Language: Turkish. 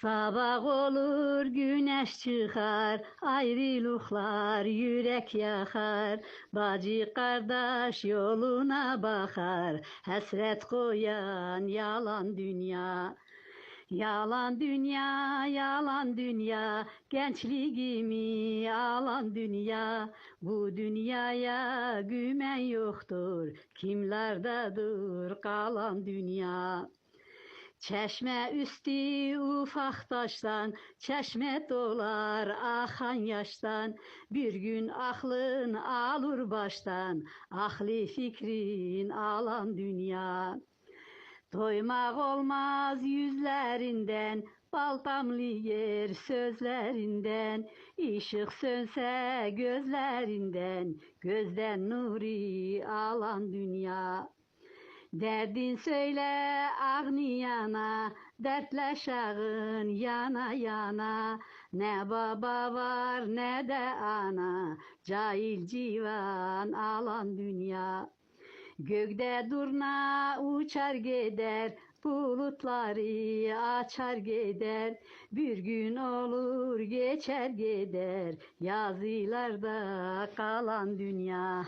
Sabah olur güneş çıkar, ayrılıklar yürek yakar. Bacı kardeş yoluna bakar, hasret koyan yalan dünya. Yalan dünya, yalan dünya, gençliğimi alan dünya. Bu dünyaya güven yoktur, kimlerdedir kalan dünya. Çeşme üstü ufak taştan, çeşme dolar akan yaştan. Bir gün aklın alır baştan, akli fikrin alan dünya. Doymak olmaz yüzlerinden, bal damlıyor sözlerinden. Işık sönse gözlerinden, gözden nuri alan dünya. Derdin söyle ağniyana, dertleşağın yana yana. Ne baba var ne de ana, cahil civan alan dünya. Gökte durna uçar gider, bulutları açar gider. Bir gün olur geçer gider, yazılarda kalan dünya.